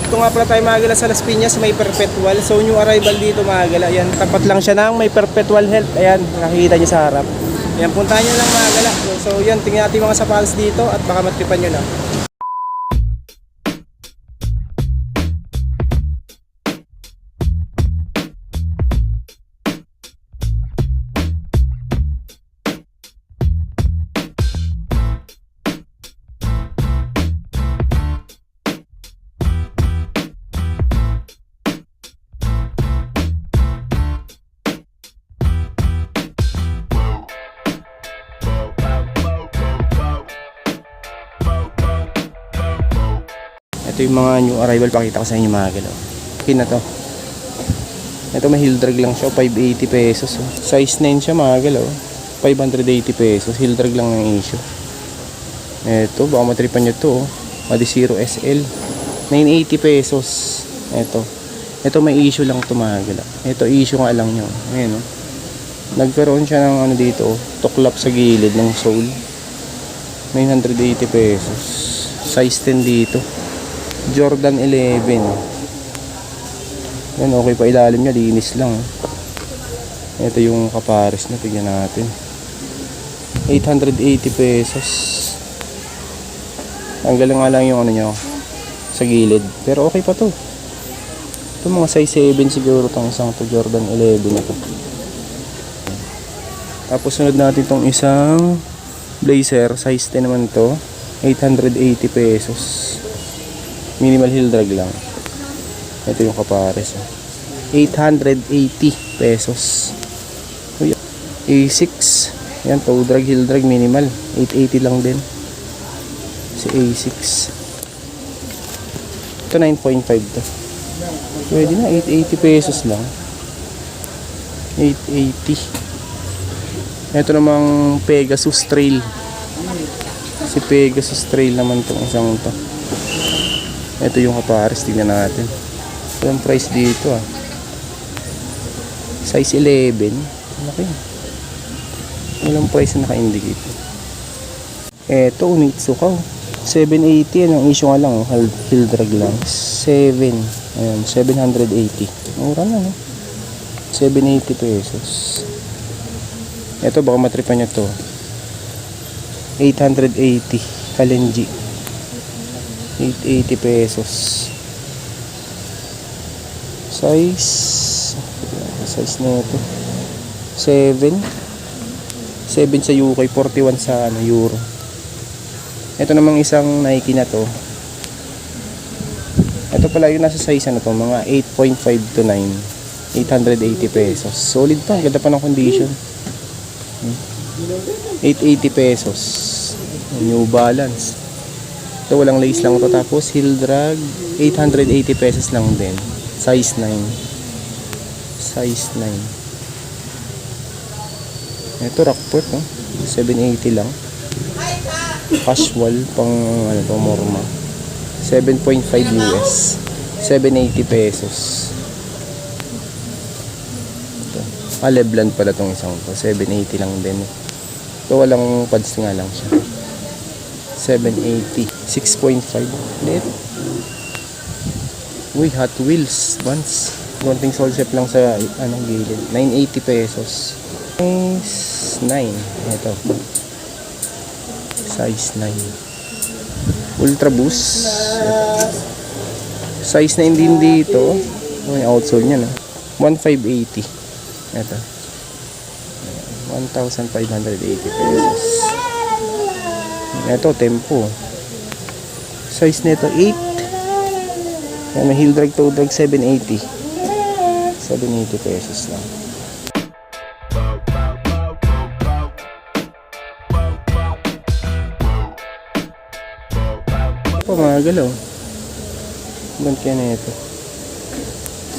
Ito nga pala tayo mga gala sa Las Piñas, may perpetual. So new arrival dito mga gala. Ayan, tapat lang siya ng may perpetual health. Ayan, nakikita nyo sa harap. Ayan, puntahan nyo lang mga gala. So yan, tingnan natin mga sapatos dito at baka matripan nyo lang. Ito yung mga new arrival, pakita ko sa inyo mga galaw. Okay na to. Ito may heel drag lang siya, 580 pesos. Size 9 siya mga galaw, 580 pesos. Heel drag lang ng issue. Ito, baka matripan nyo to. Madisiro SL, 980 pesos. Ito may issue lang to mga galaw. Ito issue nga lang nyo. Ayan o. Nagkaroon siya ng ano dito, tuklap sa gilid ng sole. 980 pesos. Size 10 dito. Jordan 11. Yan, okay pa ilalim niya, linis lang. Ito yung kapares na, tignan natin. 880 pesos. Tanggal nga lang yung ano nyo sa gilid, pero okay pa to. Ito mga size 7 siguro tong isang to, Jordan 11 na to. Tapos sunod natin tong isang blazer, size 10 naman to, 880 pesos. Minimal heel drag lang. Ito yung kapares, 880 pesos. A6, yan, toe drag, heel drag, minimal 880 lang din si A6. Ito 9.5 to, pwede na, 880 pesos lang. 880. Ito namang Pegasus Trail, si Pegasus Trail naman tong isang to. Ito yung kapares, tignan natin. Ito yung price dito size 11. Laki. Walang price na naka-indicate. Ito, Unitsukaw, 780. Ang issue nga lang, heel drag lang, 7. Ayan, 780. Mura na, no? 780 pesos. Ito, baka matripan nyo to, 880. Kalenji, 880 pesos. Size na ito 7 sa UK, 41 sa euro. Ito namang isang Nike na to. Ito pala yung nasa size to, mga 8.5 to 9, 880 pesos. Solid pa, ganda pa ng condition. 880 pesos. New Balance. Ito walang lace lang to, tapos heel drag 880 pesos lang din. Size 9. Ito Rockport, 780 lang. Casual pang ano to, morma. 7.5 US. 780 pesos. Ito. Lebland pala tong isang to. 780 lang din. Ito walang pads nga lang siya. 780. 6.5. Net. Uy, Hot Wheels once. Konting sole shape lang sa gilid. 980 pesos. Size 9. Ito. Size 9. Ultra Boost. Ito. Size 9 din dito. May outsole niya, no? 1580. Ito. 1,580 pesos. Ito, Tempo. Size nito 8. May heel drag, toe drag, 780. 780 pesos lang. Ito mga galaw, band kaya na ito,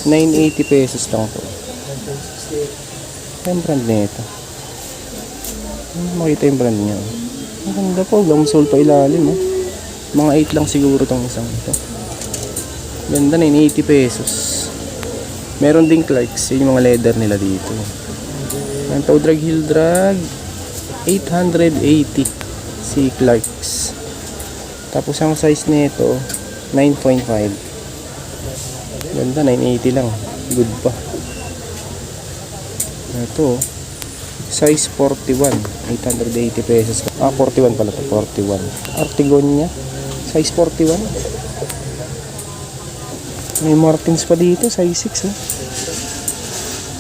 980 pesos lang to. Yung brand na ito, makita yung brand niya. Ang ganda po, gamsol pa ilalim, mga 8 lang siguro tong isang ito. Ganda, 980 pesos. Meron ding Clarks, yung mga leather nila dito. Ang toe drag, heel drag, 880 si Clarks. Tapos ang size nito 9.5. Ganda, 980 lang. Good pa. Ito, size 41, 880 pesos. 41 pala to, 41. Artigonia, size 41. May Martins pa dito, size 6 eh.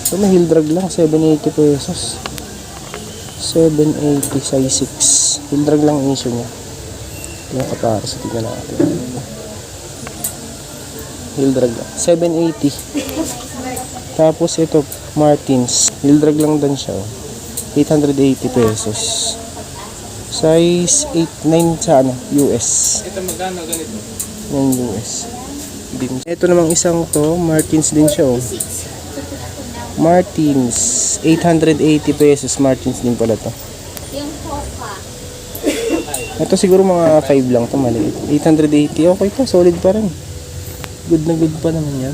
So may heel drag lang, 780 pesos. 780, size 6. Heel drag lang issue niya. Yung kapares, tingnan natin. Heel drag lang, 780. Tapos ito, Martins. Heel drag lang din siya. 880 pesos. Size 8-9 sa ano, US. Ito magkano ganito? Yung US. Ito namang isang to, Martins din siya. Oh. Martins. 880 pesos. Martins din pala to. Yung sofa. Ito siguro mga 5 lang to, maliit. 880. Okay to, solid pa rin. Good na good pa naman yan.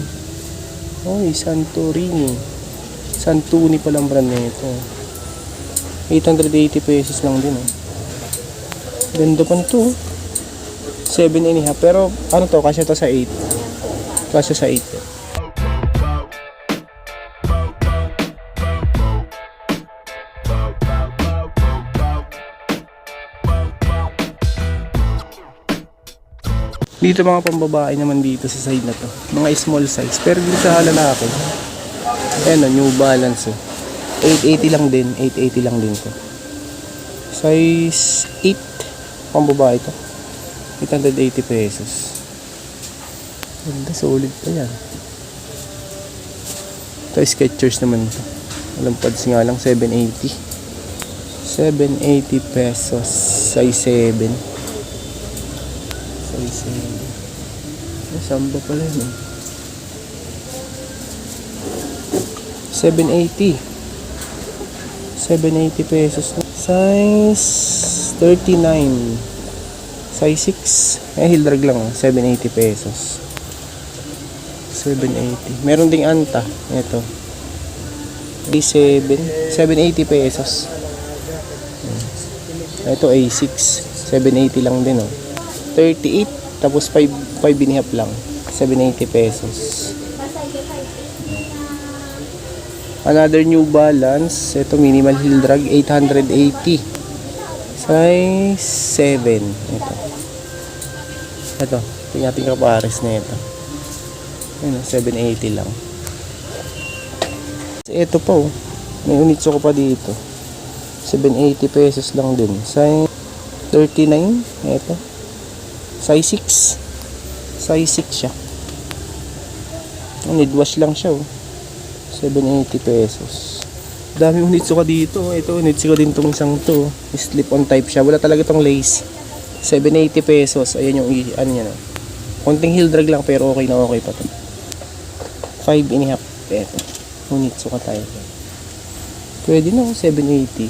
Oy, Santorini. Santuni palang brand na ito. 880 pesos lang din. Oh. Ganda pa nito. 7.5. Pero ano to, kasya to sa 8. Kasya sa 8. Dito mga pambabae naman dito sa side na to. Mga small size. Pero dito sa lalaki. Ayan o, New Balance oh. 880 lang din. 880 lang din to. Size 8. Pambabae to. 880 pesos. Ganda, solid pa yan. Ito Skechers naman to. Walang pads nga lang. 780. 780 pesos. Size 7. Samba pala yun. 780. 780 pesos. Size 39. Size 6. Heel drag lang. 780 pesos. 780. Meron ding anta. Ito. A7. 780 pesos. Ito A6. 780 lang din. 38. Tapos 5.5 lang. 780 pesos. Another New Balance. Ito minimal heel drag. 880. Size 7. Ito. Tingnan natin kapares na ito. 780 lang. Ito pa oh. May unitso ko pa dito. 780 pesos lang din. Size 39. Ito. Size 6. Size 6 siya. Need wash lang siya oh. 780 pesos. Dami unitso ka dito. Ito unitso ko din tong isang to. Slip on type siya. Wala talaga tong lace. 780 pesos. Ayan yung ano niya no. Konting heel drag lang pero okay na okay pa to. 5.5. Ito. Unitso ka tayo. Pwede na oh. 780.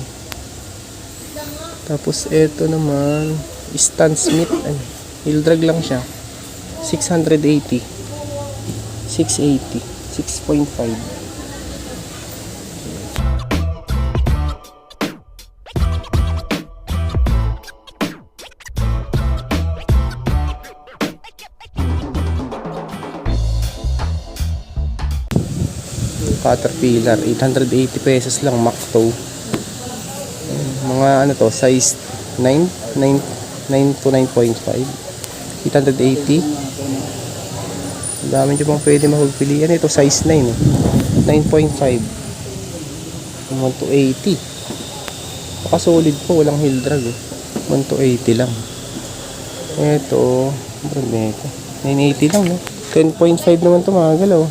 Tapos ito naman Stan Smith. Heel drag lang siya. 680. 680. 6.5. Caterpillar. 880 pesos lang. Macto. Mga ano to. Size 9 to 9.5. 880. Dami nyo pang pwede mapagpilian. Ito size 9 eh. 9.5. 1 to 80. Baka solid po. Walang heel drag eh. 1 to 80 lang. Ito. Ito. 980 lang no. 10.5 naman ito mga galaw.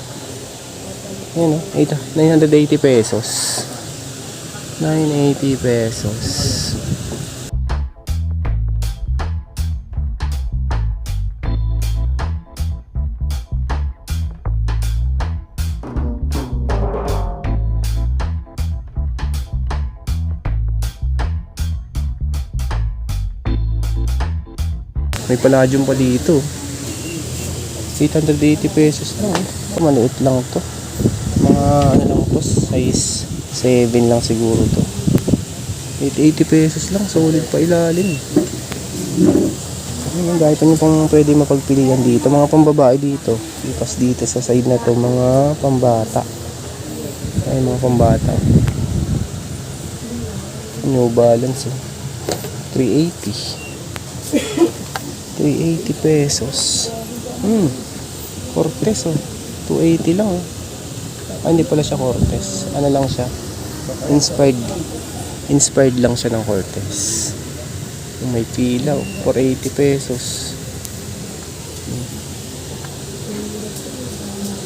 Ayan o. 980 pesos. 980 pesos. May palladium pa dito. 880 pesos lang. Maliit lang to. Mga ano lang to. Size 7 lang siguro to. 880 pesos lang. Solid pa ilalim. Ayun, dahil pa nyo pang pwede mapagpilian dito. Mga pambabae dito. Ipas dito sa side na to, mga pambata. Ay, mga pambata. New Balance, oh. 380. 380 pesos. Cortez, oh. 280 lang, oh. Hindi pala siya Cortez. Ano lang siya? Inspired lang siya ng Cortez. May pila, oh. 480 pesos.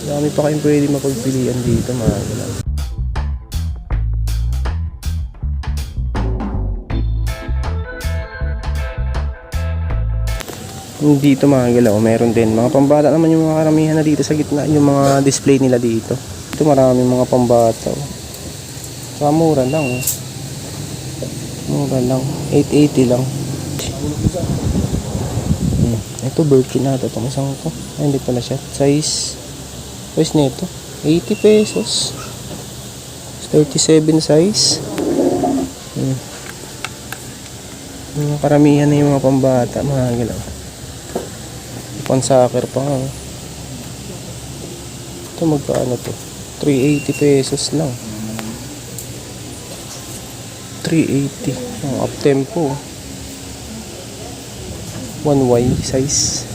Dami pa kayong pwede mapagpilian dito, mga galaw. Dito, mga galaw, meron din mga pambata naman yung mga karamihan na dito sa gitna, yung mga display nila dito. Ito maraming mga pambata, oh. Saka mura lang, oh. Mura lang, 880 lang. Ito Birkin na ito, itong isang to. Ay, hindi pala siya. Size nito 80 pesos. 37 size. Mga karamihan na yung mga pambata, mga galaw. Pansakir pa nga. Ito magkano to? 380 pesos lang. 380. Up tempo. 1Y size.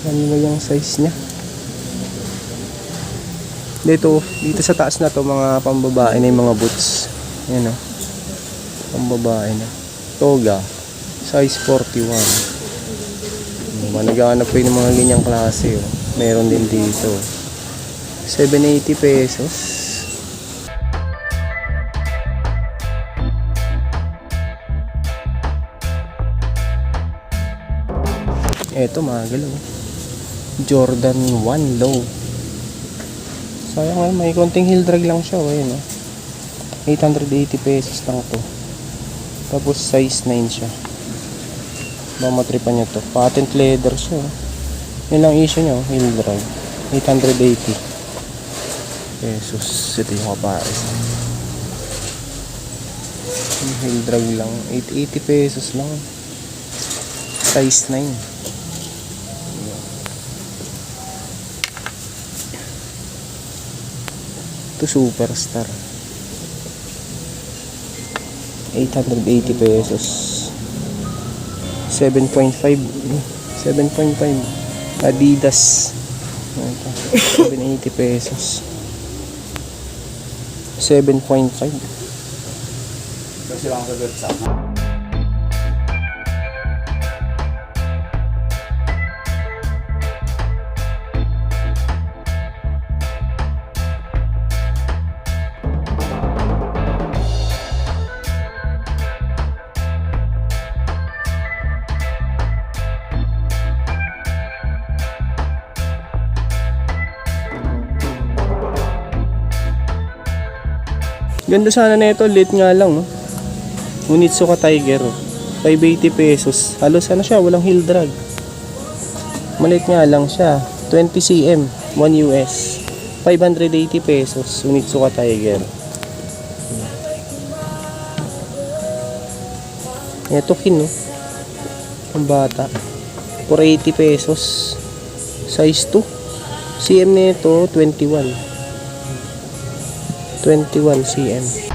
Ano na yung size nya? Dito sa taas na to, mga pambabae na yung mga boots. Ayan, o. Pambabae na. Toga. Size 41. Naghahanap po yung mga ganyang klase, oh. Meron din dito. 780 pesos. Eto, mga galaw. Jordan 1 low. Sayang nga, may konting heel drag lang siya, oh. Ayun, oh. 880 pesos lang to. Tapos size 9 siya. Mamatripan nyo to. Patent leather siya, oh. Yun lang issue nyo, heel drag. 880 pesos. Ito yung kapares. Heel drag lang. 880 pesos lang. Size 9. Ito Superstar. 880 pesos. 7.5. Adidas. 780 pesos. 7.5. Kasi lang sa website. Ganda sana nito, lit nga lang, oh. Unitsuka Tiger, oh. 580 pesos. Halos ano siya, walang heel drag. Maliit nga lang siya. 20 cm, 1 US. 580 pesos, Unitsuka Tiger. Ito kin, oh. Ang bata. 480 pesos. Size 2. CM nito 21 cm.